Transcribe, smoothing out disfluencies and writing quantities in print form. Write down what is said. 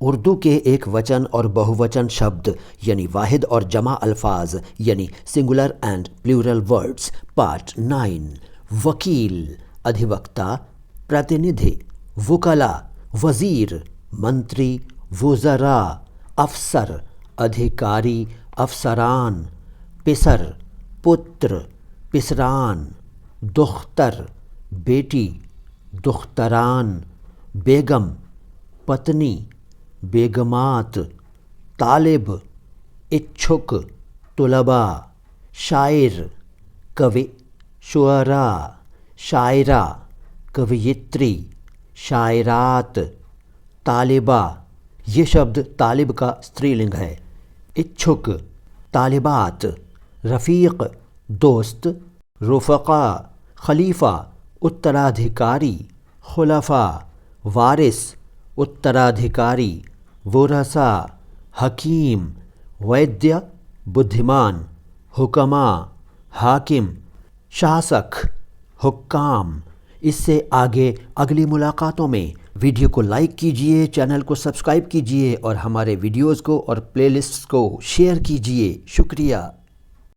उर्दू के एक वचन और बहुवचन शब्द यानी वाहिद और जमा अल्फाज यानी singular and plural words. Part 9। वकील अधिवक्ता, प्रतिनिधि, वुकला वजीर, मंत्री, वुज़रा, अफसर, अधिकारी, अफसरान, पिसर, पुत्र, पिसरान, दुख्तर, बेटी, दुख्तरान, बेगम, पत्नी, बेगमात, तालिब, इच्छुक, तुलबा, शायर, कवि, शुअरा, शायरा, कवयित्री, शायरात, तालिबा। ये शब्द तालिब का स्त्रीलिंग है। इच्छुक, तालिबात, रफ़ीक, दोस्त, रुफ़क़ा, खलीफा, उत्तराधिकारी, खुलफ़ा, वारिस, उत्तराधिकारी, वुरसा, हकीम, वैद्य, बुद्धिमान, हुक्मा, हाकिम, शासक, हुक्काम। इससे आगे अगली मुलाकातों में वीडियो को लाइक कीजिए, चैनल को सब्सक्राइब कीजिए और हमारे वीडियोज़ को और प्लेलिस्ट्स को शेयर कीजिए। शुक्रिया।